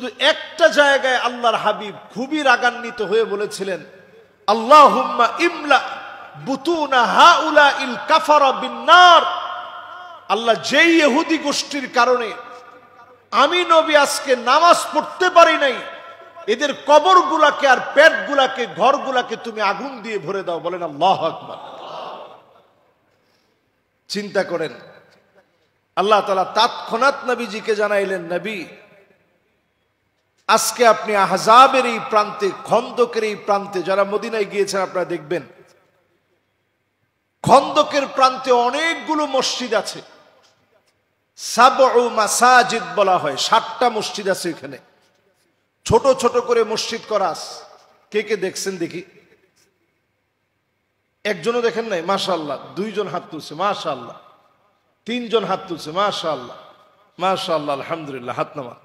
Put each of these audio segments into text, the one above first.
শুধু একটা জায়গায় আল্লাহর হাবিব খুবই রাগান্বিত হয়ে বলেছিলেন, আল্লাহুম্মা ইমলা বুতুনা হাউলাইল কাফারা বিন্নার। আল্লাহ, যেই ইহুদি গোষ্ঠীর কারণে আমি নবী আজকে নামাজ পড়তে পারি নাই, এদের কবরগুলাকে আর পেটগুলাকে, ঘরগুলাকে তুমি আগুন দিয়ে ভরে দাও। বলেন আল্লাহু আকবার। চিন্তা করেন, আল্লাহ তাআলা তৎক্ষণাৎ নবীজিকে জানাইলেন, নবী, আজকে আপনি আহজাবের এই প্রান্তে, খন্দকের এই প্রান্তে, যারা মদিনায় গিয়েছেন আপনারা দেখবেন, খন্দকের প্রান্তে অনেকগুলো মসজিদ আছে। সাবউ মাসাজিদ বলা হয়, 7টা মসজিদ আছে এখানে। ছোট ছোট করে মসজিদ করা আছে। কে কে দেখছেন দেখি? একজনও দেখেন নাই? মাশাআল্লাহ। 2 জন হাত তুলছে, মাশাআল্লাহ। 3 জন হাত তুলছে, মাশাআল্লাহ, মাশাআল্লাহ, আলহামদুলিল্লাহ, হাত নামা।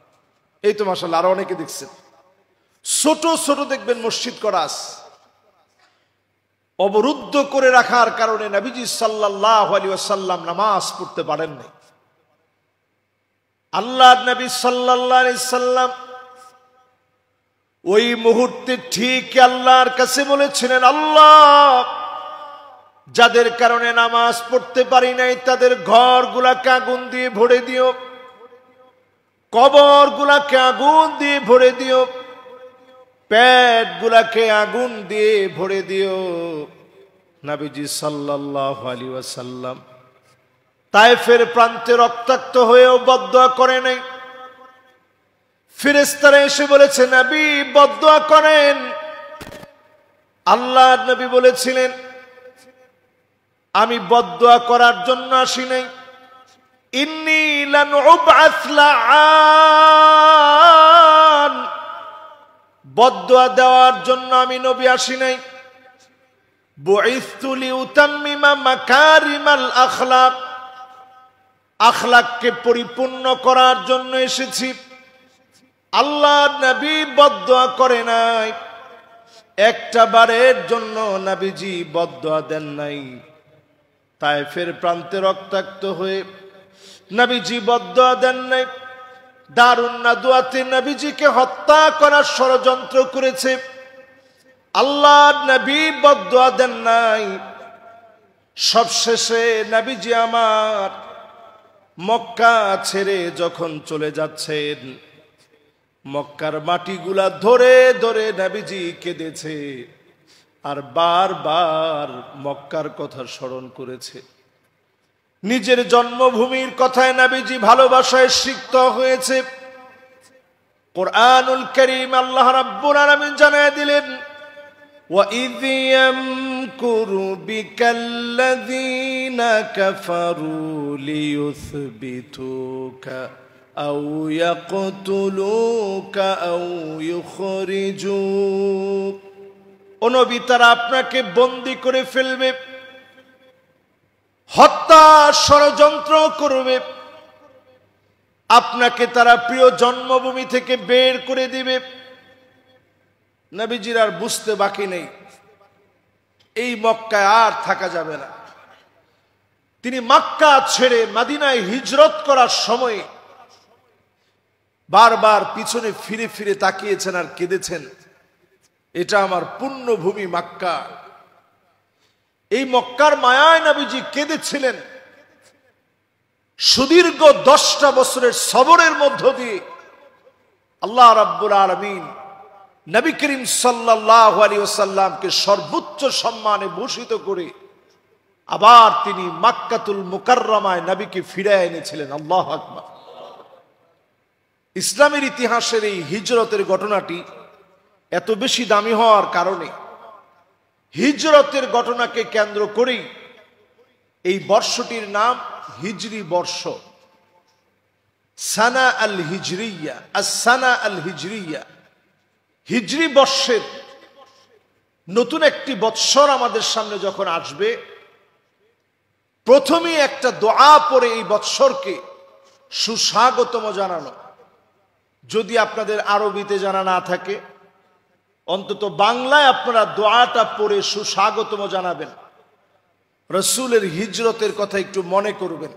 এই তো মাশাআল্লাহ, আরো অনেকে দেখছেন। ছোট ছোট দেখবেন মসজিদ করা আছে। অবরুদ্ধ করে রাখার কারণে নবীজি সাল্লাল্লাহু আলাইহি ওয়াসাল্লাম নামাজ পড়তে পারেন নাই। আল্লাহর নবী সাল্লাল্লাহু আলাইহি সাল্লাম ওই মুহূর্তে ঠিক আল্লাহর কাছে বলেছিলেন, আল্লাহ, যাদের কারণে নামাজ পড়তে পারি নাই তাদের ঘরগুলাকে আগুন দিয়ে ভরে দিও, কবরগুলাকে আগুন দিয়ে ভরে দিও, পেটগুলাকে আগুন দিয়ে ভরে দিও। নবীজি সাল্লাল্লাহু আলাইহি ওয়াসাল্লাম তায়েফের প্রান্তে রক্তাক্ত হয়েও বদদুয়া করে নাই। ফেরেশতারা এসে বলেছে, নবী বদদুয়া করেন। আল্লাহর নবী বলেছিলেন, আমি বদদুয়া করার জন্য আসি নাই, ইন্নী লান উবআস লাআন, বদদুয়া দেওয়ার জন্য আমি নবী আসি নাই। বুইসতু লিউতাম্মিমা মাকারিমাল আখলাক, আখলাককে পরিপূর্ণ করার জন্য এসেছি। আল্লাহর নবী বদদুয়া করে নাই, একটা বারের জন্য নবীজি বদদুয়া দেন নাই। তায়েফের প্রান্তে রক্তাক্ত হয়ে নবীজি বদদুয়া দেন নাই। দারুন নাদওয়াতে নবীজিকে হত্যা করার ষড়যন্ত্র করেছে, আল্লাহর নবী বদদুয়া দেন নাই। সবশেষে নবীজি আমার মক্কা ছেড়ে যখন চলে যাচ্ছেন, মক্কার মাটিগুলা ধরে ধরে নবীজি কেঁদেছে আর বারবার মক্কার কথা স্মরণ করেছে। নিজের জন্মভূমির কথায় নবীজি ভালোবাসায় সিক্ত হয়েছে। কুরআনুল কারীম আল্লাহ রাব্বুল আলামিন জানায় দিলেন, وَإِذْ يَمْكُرُ بِكَ الَّذِينَ كَفَرُوا لِيُثْبِتُوكَ أَوْ يَقْتُلُوكَ أَوْ يُخْرِجُوكَ। ও নবী, তারা আপনাকে বন্দী করে ফেলবে, হত্যা ষড়যন্ত্র করবে, আপনাকে তারা প্রিয় জন্মভূমি থেকে বের করে দিবে। নবীজির আর বুঝতে বাকি নেই, এই মক্কায় আর থাকা যাবে না। তিনি মক্কা ছেড়ে মদিনায় হিজরত করার সময় বারবার পিছনে ফিরে ফিরে তাকিয়েছেন আর কেঁদেছেন, এটা আমার পুণ্যভূমি মক্কা। এই মক্কার মায়ায় নবীজি কেঁদেছিলেন। সুদীর্ঘ 10টা বছরের সবরের মধ্য দিয়ে আল্লাহ রাব্বুল আলামিন নবী করিম সাল্লাল্লাহু আলাইহি ওয়াসাল্লামকে সর্বোচ্চ সম্মানে ভূষিত করে আবার তিনি মক্কাতুল মুকাররমায় নবীকে ফিরিয়ে এনেছিলেন। আল্লাহু আকবার। ইসলামের ইতিহাসের এই হিজরতের ঘটনাটি এত বেশি দামি হওয়ার কারণে, হিজরতের ঘটনাকে কেন্দ্র করেই এই বর্ষটির নাম হিজরি বর্ষ, সানা আল হিজরিয়া। আস-সানা আল হিজরিয়া, হিজরি বর্ষের নতুন একটি বৎসর আমাদের সামনে যখন আসবে, প্রথমেই একটা দোয়া পড়ে এই বৎসরকে সুস্বাগতম জানানো। যদি আপনাদের আরবিতে জানা না থাকে, অন্তত বাংলায় আপনারা দোয়াটা পড়ে সুস্বাগতম জানাবেন। রাসূলের হিজরতের কথা একটু মনে করবেন।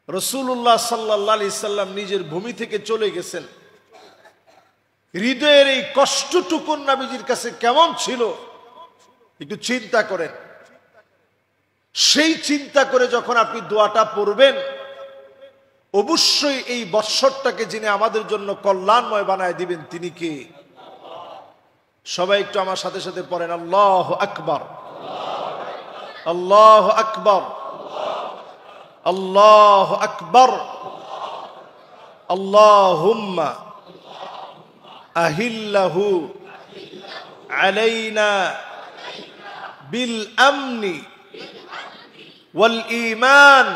রাসূলুল্লাহ সাল্লাল্লাহু আলাইহি সাল্লাম নিজের ভূমি থেকে চলে গেছেন, হৃদয়ের এই কষ্টটুকুন নবীজির কাছে কেমন ছিল একটু চিন্তা করেন। সেই চিন্তা করে যখন আপনি দোয়াটা পড়বেন, অবশ্যই এই বৎসরটাকে যিনি আমাদের জন্য কল্যাণময় বানায় দিবেন তিনি কে? সবাই একটু আমার সাথে সাথে পড়েন, আল্লাহু আকবার, আল্লাহু আকবার, আল্লাহু আকবার, আল্লাহুম্মা আহিল্লাহু আলাইনা বিল আমনি ওয়াল ঈমান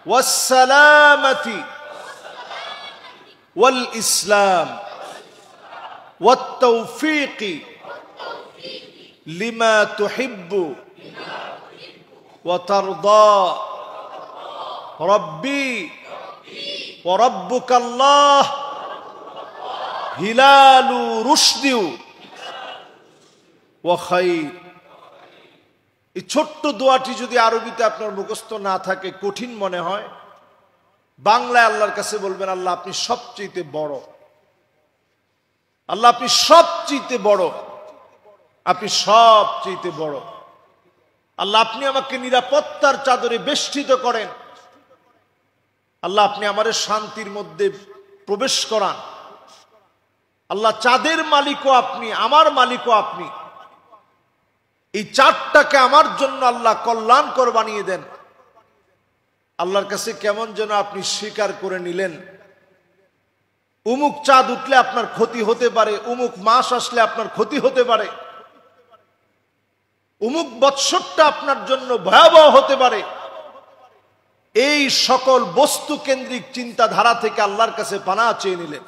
ওয়াস সালামাতি ওয়াল ইসলাম ওয়াত তাওফীকি লিমা তুহিব্বু ওয়া তারদা রব্বি ওয়া রাব্বুকাল্লাহ হিলালু রুশদিউ ওয়া খায়র। এই ছোট্ট দোয়াটি যদি আরবিতে আপনার মুখস্থ না থাকে, কঠিন মনে হয়, বাংলায় আল্লাহর কাছে বলবেন, আল্লাহ আপনি সবচেয়ে বড়, আল্লাহ আপনি সবচেয়ে বড়, আপনি সবচেয়ে বড়। আল্লাহ আপনি আমাকে নিরাপত্তার চাদরে বেষ্টিত করেন। আল্লাহ আপনি আমাদের শান্তির মধ্যে প্রবেশ করান। আল্লাহ চাঁদের মালিকও আপনি, আমার মালিকও আপনি। এই চাঁদটাকে আমার জন্য আল্লাহ কল্যাণকর বানিয়ে দেন। আল্লাহর কাছে কেমন যেন আপনি স্বীকার করে নিলেন, উমুক চাঁদ উঠলে আপনার ক্ষতি হতে পারে, উমুক মাস আসলে আপনার ক্ষতি হতে পারে, উমুক বৎসরটা আপনার জন্য ভয়াবহ হতে পারে। এই সকল বস্তু কেন্দ্রিক চিন্তাধারা থেকে আল্লাহর কাছে পানাহ চেয়ে নিলেন।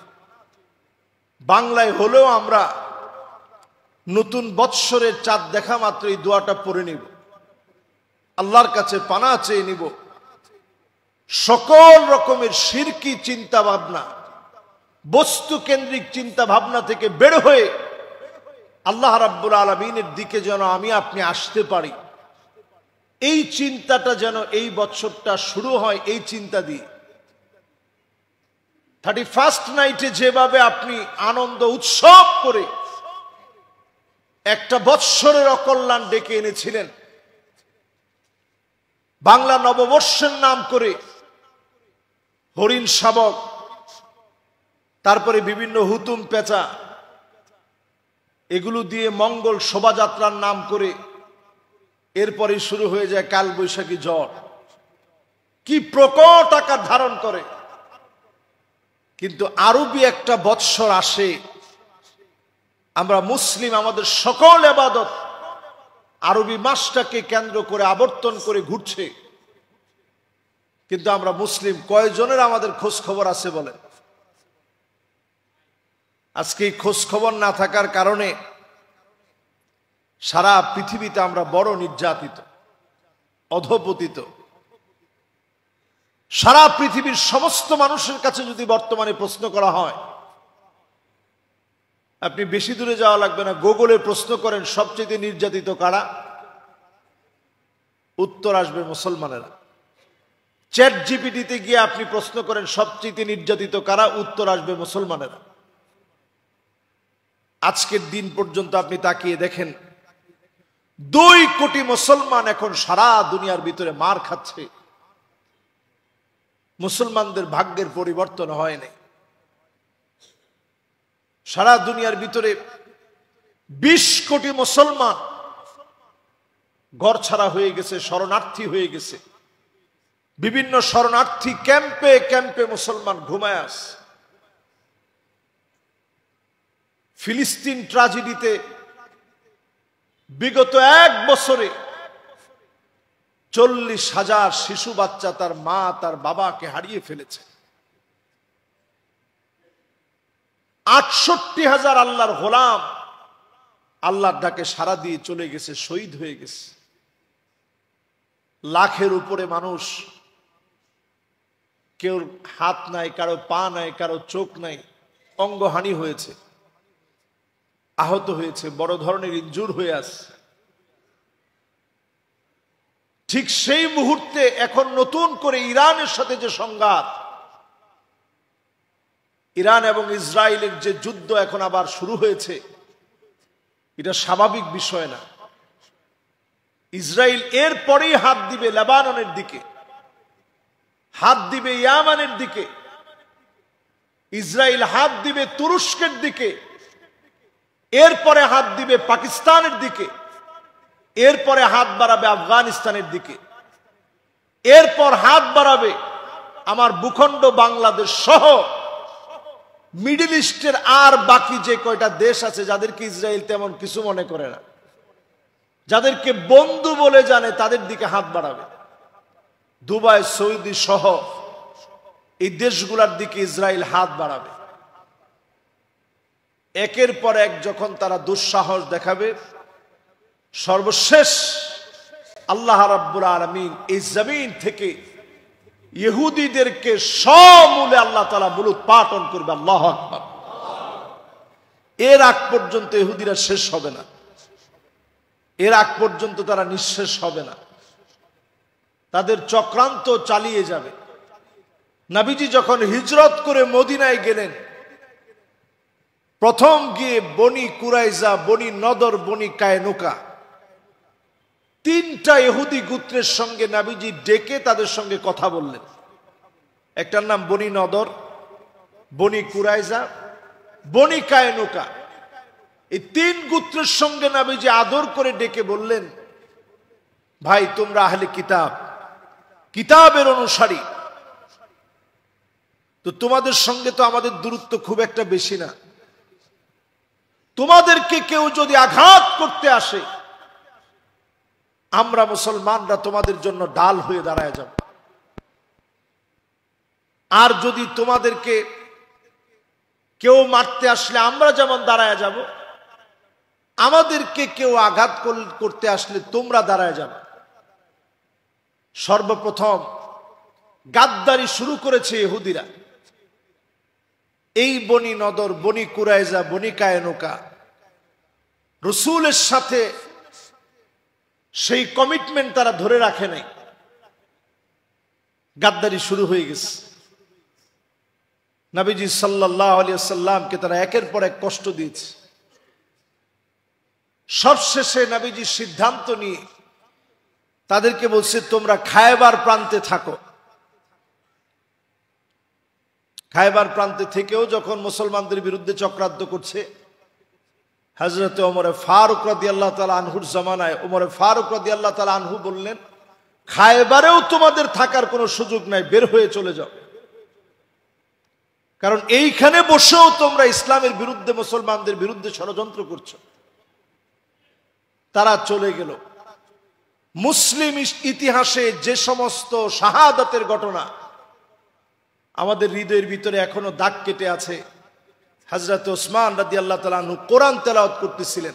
বাংলায় হলেও আমরা নতুন বৎসরের চাঁদ দেখা মাত্র এই দোয়াটা পড়ে নিব, আল্লাহর কাছে পানাহ চেয়ে নিব। সকল রকমের শিরকি চিন্তা ভাবনা, বস্তু কেন্দ্রিক চিন্তা ভাবনা থেকে বের হয়ে আল্লাহ রাব্বুল আলামিনের দিকে যেন আমি আপনি আসতে পারি। এই চিন্তাটা যেন এই বৎসরটা শুরু হয় এই চিন্তা দিয়ে। 31st নাইটে যেভাবে আপনি আনন্দ উৎসব করে একটা বৎসরের অকল্যাণ ডেকে এনেছিলেন, বাংলা নববর্ষের নাম করে হরিণ শাবক, তারপরে বিভিন্ন হুতুম পেঁচা, এগুলো দিয়ে মঙ্গল শোভাযাত্রার নাম করে এরপরে শুরু হয়ে যায় কাল বৈশাখী ঝড়, কি প্রকট আকার ধারণ করে। কিন্তু আরবি একটা বৎসর আসে, আমরা মুসলিম, আমাদের সকল ইবাদত আরবি মাসটাকে কেন্দ্র করে আবর্তন করে ঘুরছে। কিন্তু আমরা মুসলিম কয়জনের আমাদের খোঁজ খবর আছে বলেন? আজকে এই খোঁজ খবর না থাকার কারণে সারা পৃথিবীতে আমরা বড় নির্যাতিত, অধপতিত। সারা পৃথিবীর সমস্ত মানুষের কাছে যদি বর্তমানে প্রশ্ন করা হয়, আপনি বেশি দূরে যাওয়া লাগবে না, গুগলে প্রশ্ন করেন সবচেয়ে নির্যাতিত কারা, উত্তর আসবে মুসলমানেরা। চ্যাট জিপিটিতে গিয়ে আপনি প্রশ্ন করেন সবচেয়ে নির্যাতিত কারা, উত্তর আসবে মুসলমানেরা। আজকের দিন পর্যন্ত আপনি তাকিয়ে দেখেন 2 কোটি মুসলমান এখন সারা দুনিয়ার ভিতরে মার খাচ্ছে। মুসলমানদের ভাগ্যের পরিবর্তন হয় নাই। সারা দুনিয়ার ভিতরে 20 কোটি মুসলমান ঘর ছাড়া হয়ে গেছে, শরণার্থী হয়ে গেছে। বিভিন্ন শরণার্থী ক্যাম্পে ক্যাম্পে মুসলমান ঘুমায় আছে। ফিলিস্তিন ট্র্যাজেডিতে বিগত 1 বছরে 40,000 শিশু বাচ্চা তার মা তার বাবাকে হারিয়ে ফেলেছে। 68,000 আল্লাহর গোলাম আল্লাহর ডাকে সাড়া দিয়ে চলে গেছে, শহীদ হয়ে গেছে। লাখের উপরে মানুষ, কেউ হাত নাই, কারো পা নাই, কারো চোখ নাই, অঙ্গহানি হয়েছে, আহত হয়েছে, বড় ধরনের ইনজুর হয়ে আছে। ঠিক সেই মুহূর্তে এখন নতুন করে ইরানের সাথে যে সংঘাত, ইরান এবং ইসরায়েলের যে যুদ্ধ এখন আবার শুরু হয়েছে, এটা স্বাভাবিক বিষয় না। ইসরায়েল এর পরেই হাত দিবে লেবাননের দিকে, হাত দিবে ইয়ামানের দিকে, ইসরায়েল হাত দিবে তুরস্কের দিকে, এরপরে হাত দিবে পাকিস্তানের দিকে, এরপরে হাত বাড়াবে আফগানিস্তানের দিকে, এরপর হাত বাড়াবে আমার ভূখণ্ড বাংলাদেশ সহ মিডল ইস্টের আর বাকি যে কয়টা দেশ আছে যাদেরকে ইসরায়েল তেমন কিছু মনে করে না, যাদেরকে বন্ধু বলে জানে, তাদের দিকে হাত বাড়াবে। দুবাই, সৌদি সহ এই দেশগুলোর দিকে ইসরায়েল হাত বাড়াবে। একের পর এক যখন তারা দুঃসাহস দেখাবে, সর্বশেষ আল্লাহ রাব্বুল আলামিন এই জমিন থেকে ইহুদিদেরকে সমূলে আল্লাহ তাআলা মূলোৎপাটন করবে। আল্লাহু আকবার। এর আগ পর্যন্ত ইহুদিরা শেষ হবে না, এর আগ পর্যন্ত তারা নিঃশেষ হবে না, তাদের চক্রান্ত চালিয়ে যাবে। নবীজি যখন হিজরত করে মদিনায় গেলেন, প্রথম গিয়ে বনি কুরাইজা, বনি নদর, বনি কায়নুকা, তিনটা ইহুদি গোত্রের সঙ্গে নবীজি ডেকে তাদের সঙ্গে কথা বললেন। একটার নাম বনি নদর, বনি কুরাইজা, বনি কায়নুকা। এই তিন গোত্রের সঙ্গে নবীজি আদর করে ডেকে বললেন, ভাই তোমরা আহলে কিতাব, কিতাবের অনুসারী, তো তোমাদের সঙ্গে তো আমাদের দূরত্ব খুব একটা বেশি না। তোমাদেরকে কেউ যদি আঘাত করতে আসে, আমরা মুসলমানরা তোমাদের জন্য ঢাল হয়ে দাঁড়ায় যাব। আর যদি তোমাদেরকে কেউ মারতে আসলে আমরা যেমন দাঁড়ায় যাব, আমাদেরকে কেউ আঘাত করতে আসলে তোমরা দাঁড়ায় যাবে। সর্বপ্রথম গাদ্দারি শুরু করেছে ইহুদিরা। এই বনি নদর, বনি কুরাইজা, বনি কায়নুকা রাসূলের সাথে সেই কমিটমেন্ট তারা ধরে রাখে নাই, গাদ্দারি শুরু হয়ে গেছে। নবীজি সাল্লাল্লাহু আলাইহি ওয়াসাল্লামকে তারা একের পর এক কষ্ট দিয়েছে। সবশেষে নবীজি সিদ্ধান্ত নিয়ে তাদেরকে বলছে, তোমরা খায়বার প্রান্তে থাকো। খায়বার প্রান্তে থেকেও যখন মুসলমানদের বিরুদ্ধে চক্রান্ত করছে, হযরত ওমর ফারুক রাদিয়াল্লাহু তাআলা আনহুর জামানায় ওমর ফারুক রাদিয়াল্লাহু তাআলা আনহু বললেন, খায়বারেও তোমাদের থাকার কোনো সুযোগ নাই, বের হয়ে চলে যাও। কারণ এইখানে বসেও তোমরা ইসলামের বিরুদ্ধে, মুসলমানদের বিরুদ্ধে ষড়যন্ত্র করছো। তারা চলে গেল। মুসলিম ইতিহাসে যে সমস্ত শাহাদাতের ঘটনা আমাদের হৃদয়ের ভিতরে এখনো দাগ কেটে আছে, হযরত ওসমান রাদিয়াল্লাহু তাআলা আনহু কোরআন তেলাওয়াত করতেছিলেন,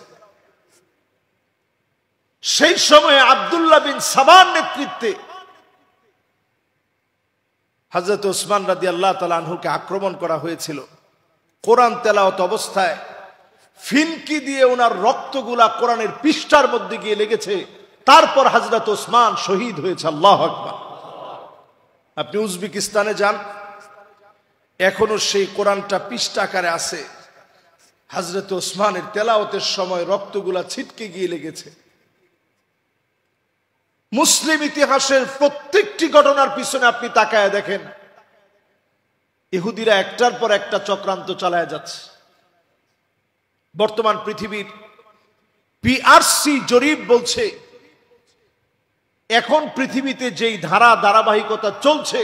সেই সময়ে আব্দুল্লাহ বিন সাবার নেতৃত্বে হযরত ওসমান রাদিয়াল্লাহু তাআলা আনহুকে আক্রমণ করা হয়েছিল। কোরআন তেলাওয়াত অবস্থায় ফিনকি দিয়ে ওনার রক্তগুলা কোরআনের পৃষ্ঠার মধ্যে গিয়ে লেগেছে। তারপর হযরত ওসমান শহীদ হয়েছে। আল্লাহু আকবার। আপনি উজবেকিস্তানে যান, এখনো সেই কোরআনটা পৃষ্ঠা আকারে আছে। হযরত ওসমানের তেলাওয়াতের সময় রক্তগুলা ছিটকে গিয়ে লেগেছে। মুসলিম ইতিহাসের প্রত্যেকটি ঘটনার পিছনে আপনি তাকায় দেখেন, ইহুদিরা একটার পর একটা চক্রান্ত চালায় যাচ্ছে। বর্তমান পৃথিবীর পিআরসি জরিপ বলছে, এখন পৃথিবীতে যেই ধারাবাহিকতা চলছে,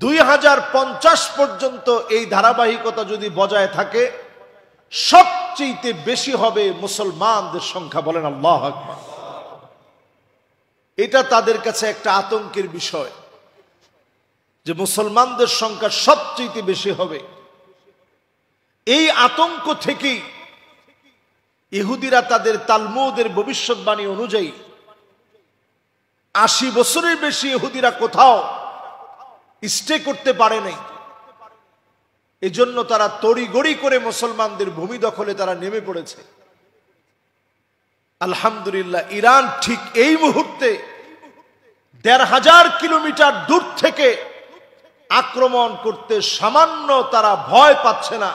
2050 পর্যন্ত এই ধারাবাহিকতা যদি বজায় থাকে, সবচেয়ে বেশি হবে মুসলমানদের সংখ্যা। বলেন আল্লাহু আকবার। এটা তাদের কাছে একটা আতঙ্কের বিষয় যে মুসলমানদের সংখ্যা সবচেয়ে বেশি হবে। এই আতঙ্ক থেকেই ইহুদিরা তাদের তালমুদের ভবিষ্যৎবাণী অনুযায়ী 80 বছরের বেশি ইহুদিরা কোথাও স্টে করতে পারে নাই। এজন্য তারা তড়িগড়ি করে মুসলমানদের ভূমি দখলে তারা নেমে পড়েছে। আলহামদুলিল্লাহ, ইরান ঠিক এই মুহূর্তে 1500 কিলোমিটার দূর থেকে আক্রমণ করতে সামান্য তারা ভয় পাচ্ছে না।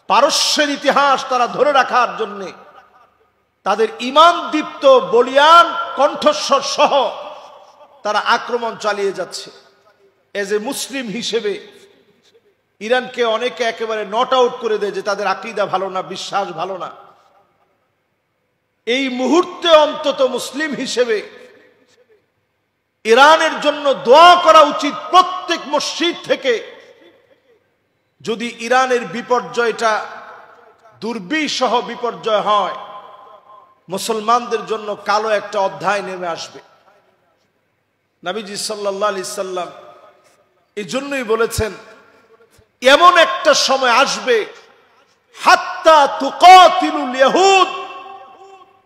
পারস্যের ইতিহাস তারা ধরে রাখার জন্য তাদের ঈমান দীপ্ত বলিয়ান কণ্ঠস্বর সহ তারা আক্রমণ চালিয়ে যাচ্ছে। এজ এ মুসলিম হিসেবে ইরানকে অনেকে একেবারে নট আউট করে দেয় যে তাদের আকীদা ভালো না, বিশ্বাস ভালো না। এই মুহূর্তে অন্তত মুসলিম হিসেবে ইরানের জন্য দোয়া করা উচিত প্রত্যেক মসজিদ থেকে। যদি ইরানের বিপর্যয়টা দুর্বিষহ বিপর্যয় হয়, মুসলমানদের জন্য কালো একটা অধ্যায় নেমে আসবে। নবীজি সাল্লাল্লাহু আলাইহি সাল্লাম এই জন্যই বলেছেন এমন একটা সময় আসবে হাত্তা তুকাতিলুল ইয়াহুদ,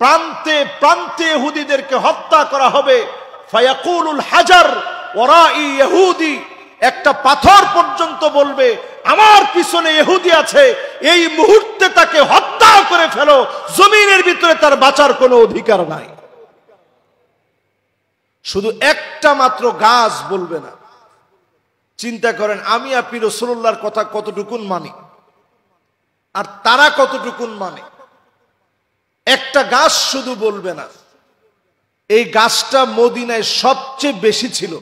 প্রান্তে প্রান্তে ইহুদিদেরকে হত্যা করা হবে। ফায়াকুলুল হাজার ওয়ারাই ইহুদি, একটা পাথর পর্যন্ত বলবে আমার পিছনে ইহুদি আছে, এই মুহূর্তে তাকে হত্যা করে ফেলো, জমিনের ভিতরে তার বাঁচার কোনো অধিকার নাই। শুধু একটা মাত্র গাছ বলবে না। চিন্তা করেন আমি আপনি রাসূলুল্লাহর কথা কতটুকুন মানি আর তারা কতটুকুন মানে। একটা গাছ শুধু বলবে না। এই গাছটা মদিনায় সবচেয়ে বেশি ছিল।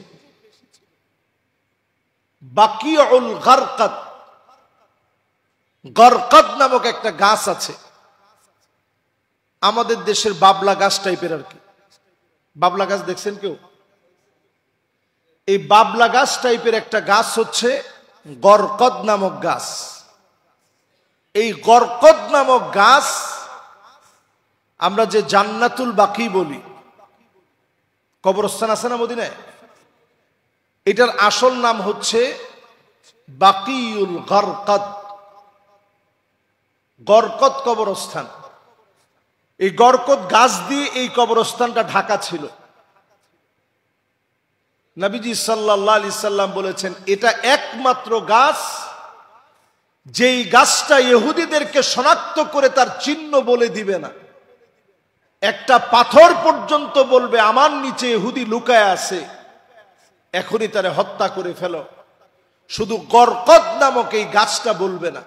বাকিউল গারকাদ, গারকাদ নামক একটা গাছ আছে, আমাদের দেশের বাবলা গাছ টাইপের আর কি। বাবলা গাছ দেখছেন কেউ? এই বাবলা গাছ টাইপের একটা গাছ হচ্ছে গরকদ নামক গাছ। এই গরকদ নামক গাছ আমরা যে জান্নাতুল বাকি বলি, কবরস্থান আছে না মদিনায়, এটার আসল নাম হচ্ছে বাকিউল গরকদ, গরকদ কবরস্থান। এই গরকদ গাছ দিয়ে এই কবরস্থানটা ঢাকা ছিল। নবীজি সাল্লাল্লাহু আলাইহি সাল্লাম বলেছেন এটা একমাত্র গাছ যেই গাছটা ইহুদিদেরকে শনাক্ত করে তার চিহ্ন বলে দিবে না। একটা পাথর পর্যন্ত বলবে আমার নিচে ইহুদি লুকায় আছে, এখনই তারে হত্যা করে ফেলো। শুধু গরকদ নামক এই গাছটা বলবে না।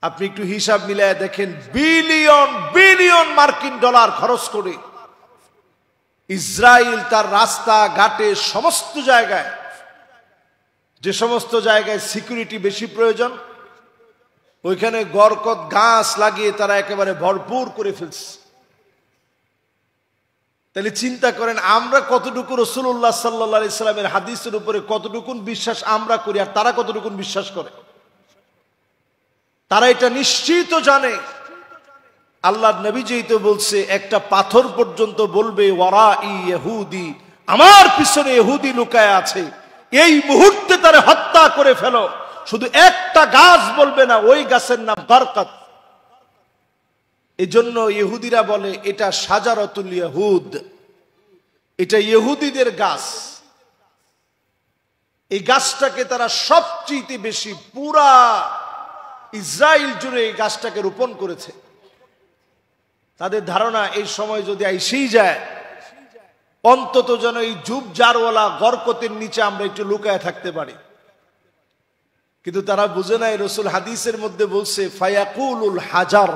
আপনি একটু হিসাব মিলায় দেখেন, বিলিয়ন বিলিয়ন মার্কিন ডলার খরচ করে ইসরায়েল তার রাস্তা ঘাটে সমস্ত জায়গায়, যে সমস্ত জায়গায় সিকিউরিটি বেশি প্রয়োজন, ওইখানে গরকদ গাছ লাগিয়ে তারা একেবারে ভরপুর করে ফেলছে। তাহলে চিন্তা করেন আমরা কতটুকু রাসূলুল্লাহ সাল্লাল্লাহু আলাইহি সাল্লামের হাদিসের উপরে কতটুকু বিশ্বাস আমরা করি আর তারা কতটুকু বিশ্বাস করে। তারা এটা নিশ্চিত জানে। আল্লাহর নবী যেই তো বলছে একটা পাথর পর্যন্ত বলবে ওয়ারাই ইহুদি, আমার পিছনে ইহুদি লুকায় আছে, এই মুহূর্তে তারে হত্যা করে ফেলো। শুধু একটা গাছ বলবে না, ওই গাছের নাম গরকদ। এই জন্য ইহুদিরা বলে এটা শাজারাতুল ইহুদ, এটা ইহুদিদের গাছ। এই গাছটাকে তারা সবচেয়ে বেশি পুরা ইসরায়েল জুড়ে এই গাছটাকে রোপণ করেছে। তাদের ধারণা এই সময় যদি আইসেই যায় অন্তত যেন এই ঝুপঝাড়ওয়ালা গরকতের নিচে আমরা একটু লুকায় থাকতে পারি। কিন্তু তারা বুঝে নাই, রাসূল হাদিসের মধ্যে বলছে ফায়াকুলুল হাজার,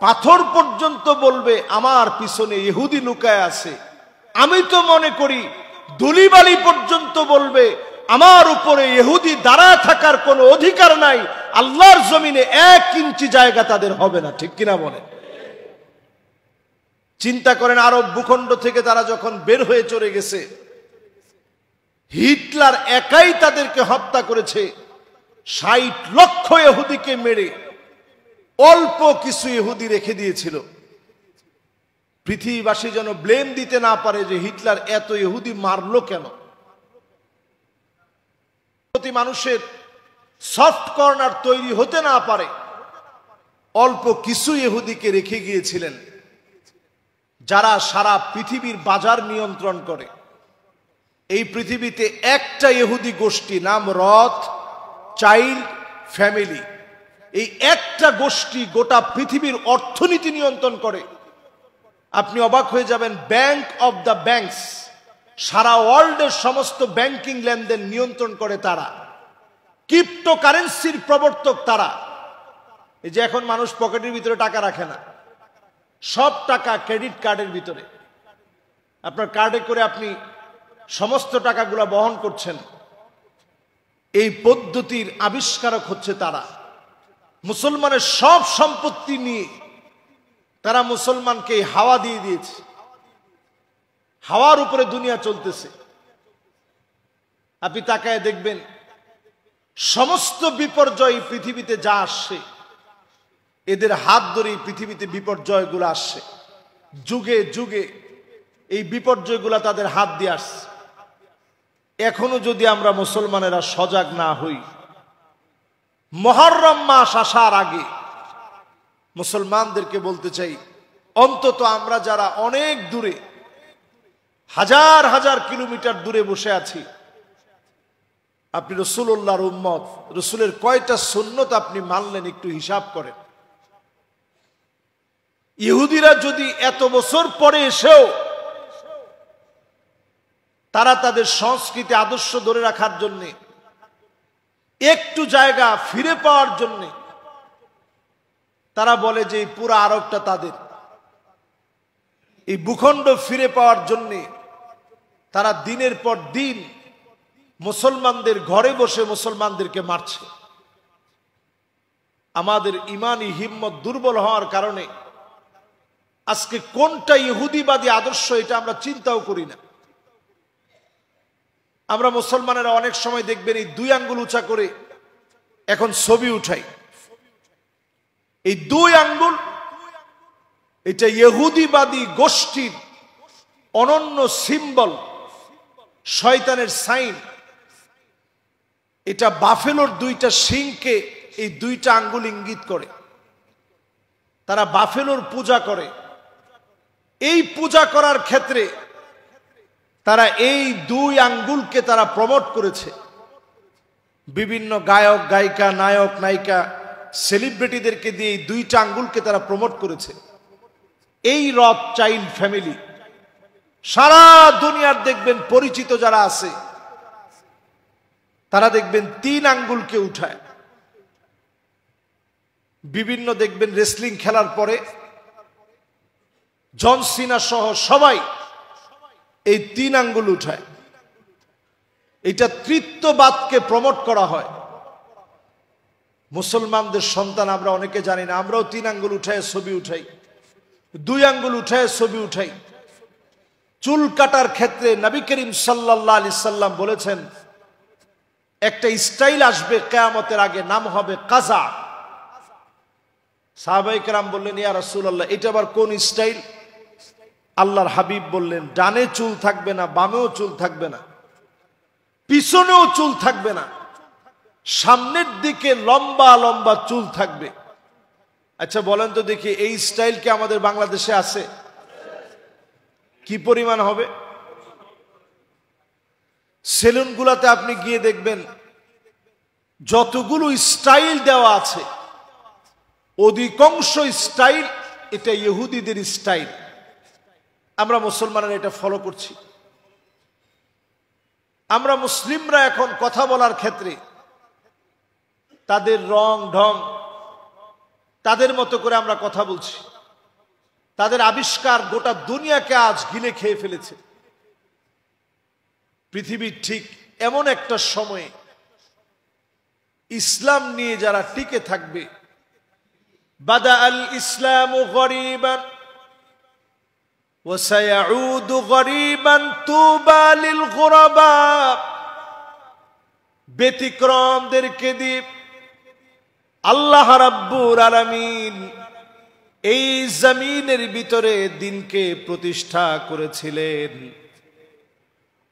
পাথর পর্যন্ত বলবে আমার পিছনে ইহুদি লুকায় আছে। আমি তো মনে করি ধুলিবালি পর্যন্ত বলবে আমার উপরে ইহুদি দাঁড়ায় থাকার কোনো অধিকার নাই, আল্লাহর জমিনে 1 ইঞ্চি জায়গা তাদের হবে না। ঠিক কিনা বলে? চিন্তা করেন আরব ভূখণ্ড থেকে তারা যখন বের হয়ে চলে গেছে, হিটলার একাই তাদেরকে হত্যা করেছে। 60 লক্ষ ইহুদিকে মেরে অল্প কিছু ইহুদি রেখে দিয়েছিল। পৃথিবীবাসী যেন ব্লেম দিতে না পারে যে হিটলার এত ইহুদি মারলো কেন। প্রতি মানুষের সফট কর্নার তৈরি হতে না পারে, অল্প কিছু ইহুদিকে রেখে গিয়েছিলেন যারা সারা পৃথিবীর বাজার নিয়ন্ত্রণ করে। এই পৃথিবীতে একটা ইহুদি গোষ্ঠী, নাম রথ চাইল্ড ফ্যামিলি, এই একটা গোষ্ঠী গোটা পৃথিবীর অর্থনীতি নিয়ন্ত্রণ করে। আপনি অবাক হয়ে যাবেন, ব্যাংক অফ দ্য ব্যাংকস, সারা ওয়ার্ল্ডের সমস্ত ব্যাংকিং লেনদেন নিয়ন্ত্রণ করে তারা, ক্রিপ্টোকারেন্সির প্রবর্তক তারা। এই যে এখন মানুষ পকেটের ভিতরে টাকা রাখে না, সব টাকা ক্রেডিট কার্ডের ভিতরে। আপনার কার্ডে করে আপনি সমস্ত টাকাগুলা বহন করছেন। এই পদ্ধতির আবিষ্কারক হচ্ছে তারা। মুসলমানের সব সম্পত্তি নিয়ে তারা মুসলমানকে হাওয়া দিয়ে দিয়েছে। হাওয়ার উপরে দুনিয়া চলতেছে। আপনি তাকায় দেখবেন সমস্ত বিপর্যয় পৃথিবীতে যা আসছে, এদের হাত ধরেই পৃথিবীতে বিপর্যয়গুলো আসছে। যুগে যুগে এই বিপর্যয়গুলো তাদের হাত দিয়ে আসছে। এখনো যদি আমরা মুসলমানেরা সজাগ না হই, মুহররম মাস আসার আগে মুসলমানদেরকে বলতে চাই, অন্তত আমরা যারা অনেক দূরে, হাজার হাজার কিলোমিটার দূরে বসে আছি, আপনি রাসূলুল্লাহর উম্মত, রাসূলের কয়টা সুন্নত আপনি মানলেন একটু হিসাব করেন। ইহুদিরা যদি এত বছর পরে এসেও তারা তাদের সংস্কৃতি আদর্শ ধরে রাখার জন্য, একটু জায়গা ফিরে পাওয়ার জন্য তারা বলে যে এই পুরা আরবটা তাদের, এই ভূখণ্ড ফিরে পাওয়ার জন্য তারা দিনের পর দিন মুসলমানদের ঘরে বসে মুসলমানদেরকে মারছে। আমাদের ইমানি হিম্মত দুর্বল হওয়ার কারণে আজকে কোনটা ইহুদিবাদী আদর্শ এটা আমরা চিন্তাও করি না। আমরা মুসলমানেরা অনেক সময় দেখবেন এই 2 আঙ্গুল উঁচা করে এখন ছবি উঠাই। এই 2 আঙ্গুল এটা ইহুদিবাদী গোষ্ঠীর অনন্য সিম্বল, শয়তানের সাইন। এটা বাফেলোর 2টা শিংকে এই 2টা আঙ্গুল ইঙ্গিত করে। তারা বাফেলোর পূজা করে। এই পূজা করার ক্ষেত্রে তারা এই 2 আঙ্গুলকে তারা প্রমোট করেছে। বিভিন্ন গায়ক গায়িকা, নায়ক নায়িকা, সেলিব্রিটিদেরকে দিয়ে এই 2টা আঙ্গুলকে তারা প্রমোট করেছে। এই রথচাইল্ড ফ্যামিলি সারা দুনিয়ার দেখবেন পরিচিত যারা আছে তারা দেখবেন 3 আঙ্গুলকে উঠায়। বিভিন্ন দেখবেন রেসলিং খেলার পরে জন সিনা সহ সবাই এই 3 আঙ্গুল উঠায়। এটা তৃতীয়বাদকে প্রমোট করা হয়। মুসলমানদের সন্তান আমরা অনেকে জানি না, আমরাও 3 আঙ্গুল উঠায় ছবি উঠাই, 2 আঙ্গুল উঠায় ছবি উঠাই। চুল কাটার ক্ষেত্রে নবী করিম সাল্লাল্লাহু আলাইহি সাল্লাম বলেছেন একটা স্টাইল আসবে কিয়ামতের আগে, নাম হবে কাজা। সাহাবায়ে কেরাম বললেন, ইয়া রাসূলুল্লাহ, এটা আবার কোন স্টাইল? আল্লাহর হাবিব বললেন, ডানে চুল থাকবে না, বামেও চুল থাকবে না, পিছনেও চুল থাকবে না, সামনের দিকে লম্বা লম্বা চুল থাকবে। আচ্ছা বলেন তো দেখি, এই স্টাইল কি আমাদের বাংলাদেশে আছে? কি পরিমাণ হবে? সেলুনগুলোতে আপনি গিয়ে দেখবেন যতগুলো স্টাইল দেওয়া আছে, অধিকাংশ স্টাইল এটা ইহুদিদের স্টাইল। আমরা মুসলমানরা এটা ফলো করছি। আমরা মুসলিমরা এখন কথা বলার ক্ষেত্রে তাদের রং ঢং, তাদের মতো করে আমরা কথা বলছি। তাদের আবিষ্কার গোটা দুনিয়াকে আজ গিলে খেয়ে ফেলেছে। পৃথিবীর ঠিক এমন একটা সময়ে ইসলাম নিয়ে যারা টিকে থাকবে, বাদা আল ইসলামু গরীবান ওয়া সায়াউদু গরীবান তুবা লিল গুরাবা। ব্যতিক্রমদেরকে দিয়ে আল্লাহ রাব্বুল আলামিন এই জমিনের ভিতরে দিনকে প্রতিষ্ঠা করেছিলেন।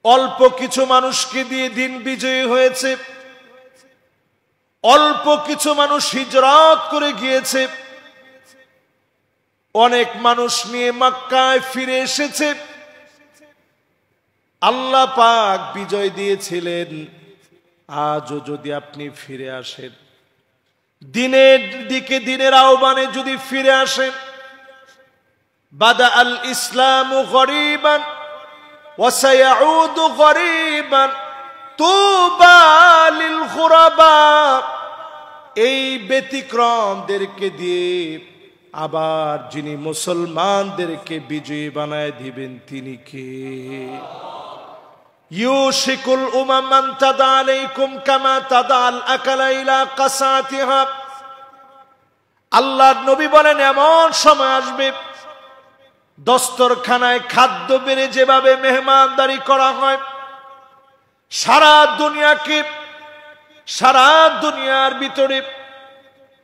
অল্প কিছু মানুষকে দিয়ে দিন বিজয়ী হয়েছে, অল্প কিছু মানুষ হিজরত করে গিয়েছে, অনেক মানুষ নিয়ে মক্কায় ফিরে এসেছে। আল্লাহ পাক বিজয় দিয়েছিলেন। আজও যদি আপনি ফিরে আসেন, দিনের দিকে, দিনের আহ্বানে যদি ফিরে আসেন, বাদা আল ইসলামু গরীবান وسيعود غريبا طوبى للغرباء এই ব্যতিক্রমদেরকে দিয়ে আবার যিনি মুসলমানদেরকে বিজয়ী বানায় দিবেন তিনি কে? ইউশিকুল উমামান তাদা আলাইকুম কামা তাদাল আকালা ইলা কাসাতিহা। আল্লাহর নবী বলেন এমন সময় আসবে দস্তরখানায় খাদ্য বেড়ে যেভাবে মেহমানদারি করা হয়, সারা দুনিয়ার ভিতরে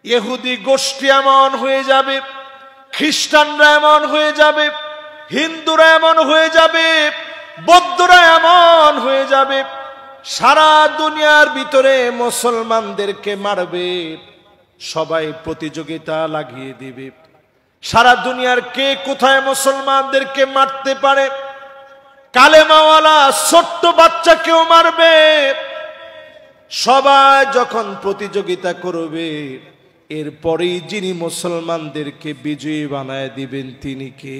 ইহুদি গোষ্ঠী এমন হয়ে যাবে, খ্রিস্টানরা এমন হয়ে যাবে, হিন্দুরা এমন হয়ে যাবে, বৌদ্ধরা এমন হয়ে যাবে, সারা দুনিয়ার ভিতরে মুসলমানদেরকে মারবে, সবাই প্রতিযোগিতা লাগিয়ে দিবে সারা দুনিয়ার কে কোথায় মুসলমানদেরকে মারতে পারে। কালেমাওয়ালা ছোট্ট বাচ্চাকেও মারবে। সবাই যখন প্রতিযোগিতা করবে, এরপরেই যিনি মুসলমানদেরকে বিজয়ী বানায় দিবেন তিনি কে?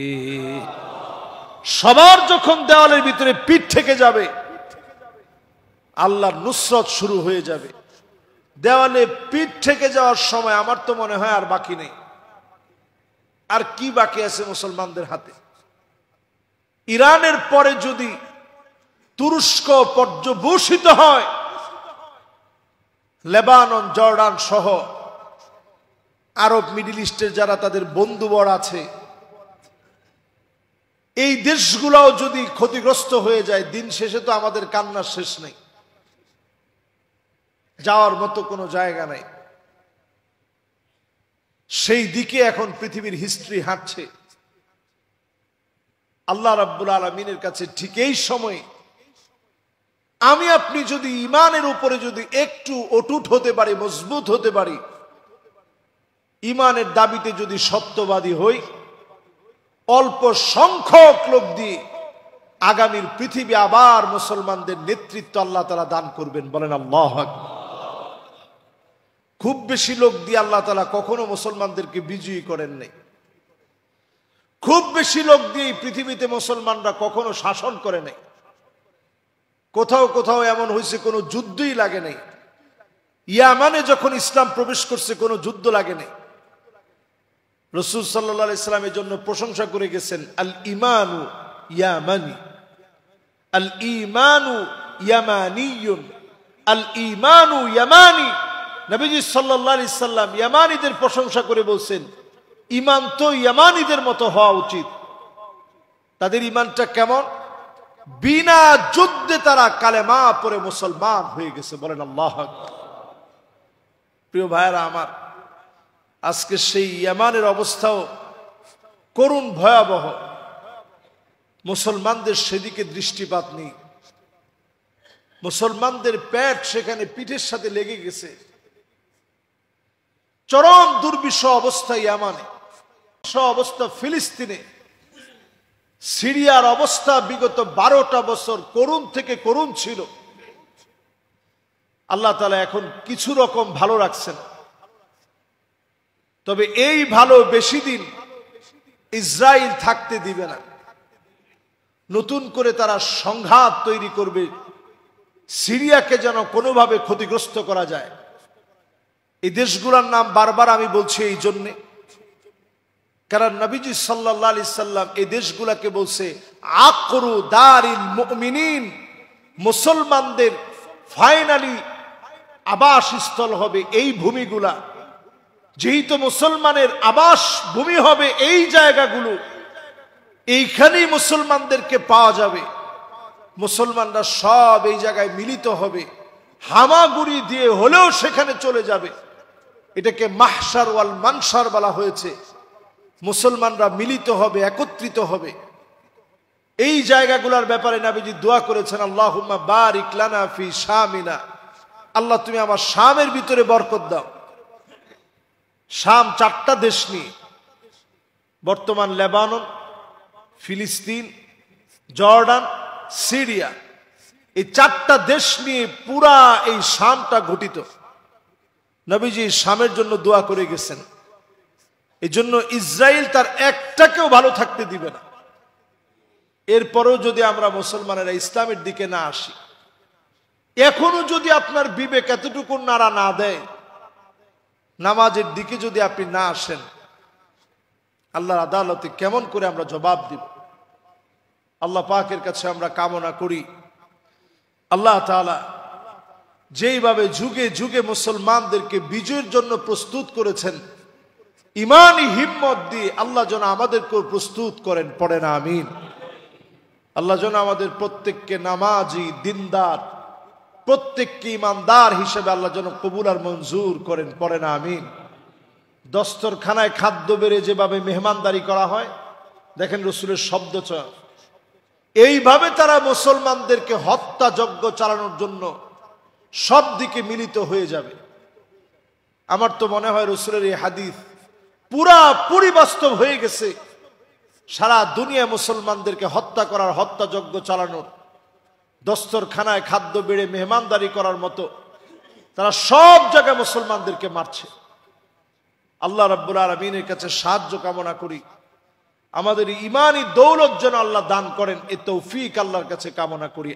সবার যখন দেওয়ালের ভিতরে পিঠ থেকে যাবে, আল্লাহর নুসরত শুরু হয়ে যাবে। দেওয়ালে পিঠ থেকে যাওয়ার সময় আমার তো মনে হয় আর বাকি নেই। আর কি বাকি আছে মুসলমানদের হাতে? ইরানের পরে যদি তুরস্ক পর্যবসিত হয়, লেবানন, জর্ডান সহ আরব মিডল ইস্টের যারা তাদের বন্ধুবর আছে, এই দেশগুলোও যদি ক্ষতিগ্রস্ত হয়ে যায়, দিন শেষে তো আমাদের কান্নার শেষ নেই, যাওয়ার মতো কোনো জায়গা নাই। সেই দিকে এখন পৃথিবীর হিস্ট্রি হাঁটছে। আল্লাহ রাব্বুল আলামিনের কাছে ঠিক এই সময় আমি আপনি যদি ইমানের উপরে যদি একটু অটুট হতে পারি, মজবুত হতে পারি, ইমানের দাবিতে যদি সত্যবাদী হই, অল্প সংখ্যক লোক দিয়ে আগামীর পৃথিবী আবার মুসলমানদের নেতৃত্ব আল্লাহ তাআলা দান করবেন। বলেন আল্লাহু আকবার। খুব বেশি লোক দিয়ে আল্লাহ তাআলা কখনো মুসলমানদেরকে বিজয়ী করেন নাই। খুব বেশি লোক দিয়ে পৃথিবীতে মুসলমানরা কখনো শাসন করে নাই। কোথাও কোথাও এমন হয়েছে কোনো যুদ্ধই লাগে নাই। ইয়ামানে যখন ইসলাম প্রবেশ করছে কোনো যুদ্ধ লাগে নাই। রাসূল সাল্লাল্লাহু আলাইহি সাল্লামের জন্য প্রশংসা করে গেছেন, আল ইমানু ইয়ামানি, আল ইমানু ইয়ামানিয়ুন, আল ইমানু ইয়ামানি। নবীজি সাল্লাল্লাহু আলাইহি সাল্লাম ইয়ামানিদের প্রশংসা করে বলছেন, ইমান তো ইয়ামানিদের মতো হওয়া উচিত। তাদের ইমানটা কেমন? বিনা যুদ্ধে তারা কালেমা পড়ে মুসলমান হয়ে গেছে। বলেন আল্লাহু আকবার। প্রিয় ভাইরা আমার, আজকে সেই ইয়ামানের অবস্থাও করুণ, ভয়াবহ। মুসলমানদের সেদিকে দৃষ্টিপাত নেই। মুসলমানদের পেট সেখানে পিঠের সাথে লেগে গেছে। চরম দুর্বিষহ অবস্থা ইয়ামানে, অবস্থা ফিলিস্তিনে, সিরিয়ার অবস্থা বিগত 12টা বছর করুণ থেকে করুণ ছিল। আল্লাহ তাআলা এখন কিছু রকম ভালো রাখছেন। তবে এই ভালো বেশি দিন ইসরায়েল থাকতে দিবে না। নতুন করে তারা সংঘাত তৈরি করবে, সিরিয়াকে যেন কোনোভাবে ক্ষতিগ্রস্ত করা যায়। এই দেশগুলোর নাম বারবার আমি বলছি এই জন্যে, কারণ নবীজি সাল্লাল্লাহু আলাইহি সাল্লাম এই দেশগুলোকে বলছে আকরু দারিল মুমিনিন, মুসলমানদের ফাইনালি আবাসস্থল হবে এই ভূমিগুলা। যেহেতু মুসলমানের আবাস ভূমি হবে এই জায়গাগুলো, এইখানেই মুসলমানদেরকে পাওয়া যাবে। মুসলমানরা সব এই জায়গায় মিলিত হবে, হামাগুড়ি দিয়ে হলেও সেখানে চলে যাবে। এটাকে মাহশার ওয়াল মানশার বলা হয়েছে। মুসলমানরা মিলিত হবে, একত্রিত হবে। এই জায়গাগুলোর ব্যাপারে নবীজি দোয়া করেছেন, আল্লাহুম্মা বারিক লানা ফি শামিনা, আল্লাহ তুমি আমার শামের ভিতরে বরকত দাও। শাম 4টা দেশ নিয়ে, বর্তমান লেবানন, ফিলিস্তিন, জর্ডান, সিরিয়া, এই 4টা দেশ নিয়ে পুরা এই শামটা গঠিত। নবীজি শামের জন্য দোয়া করে গেছেন। এই জন্য ইসরায়েল তার একটাকেও ভালো থাকতে দিবে না। এরপরেও যদি আমরা মুসলমানেরা ইসলামের দিকে না আসি, এখনো যদি আপনার বিবেক এতটুকু নাড়া না দেয়, নামাজের দিকে যদি আপনি না আসেন, আল্লাহর আদালতে কেমন করে আমরা জবাব দিব? আল্লাহ পাকের কাছে আমরা কামনা করি আল্লাহ তাআলা যেইভাবে যুগে যুগে মুসলমানদেরকে বিজয়ের জন্য প্রস্তুত করেছেন, ইমানি হিম্মত দিয়ে আল্লাহ যেন আমাদেরকেও প্রস্তুত করেন। পড়েন আমিন। আল্লাহ যেন আমাদের প্রত্যেককে নামাজি, দিনদার, প্রত্যেককে ইমানদার হিসেবে আল্লাহ যেন কবুল আর মঞ্জুর করেন। পড়েন আমিন। দস্তরখানায় খাদ্য বেড়ে যেভাবে মেহমানদারি করা হয়, দেখেন রসুলের শব্দ চয়ন, এইভাবে তারা মুসলমানদেরকে হত্যা যজ্ঞ চালানোর জন্য সব দিকে মিলিত হয়ে যাবে। আমার তো মনে হয় রসুলের এই হাদিস পুরাপুরি বাস্তব হয়ে গেছে। সারা দুনিয়া মুসলমানদেরকে হত্যা করার, হত্যা যজ্ঞ চালানোর, দস্তরখানায় খাদ্য বেড়ে মেহমানদারি করার মতো তারা সব জায়গায় মুসলমানদেরকে মারছে। আল্লাহ রাব্বুল আলামিনের কাছে সাহায্য কামনা করি, আমাদের ইমানি দৌলত যেন আল্লাহ দান করেন, এ তৌফিক আল্লাহর কাছে কামনা করি।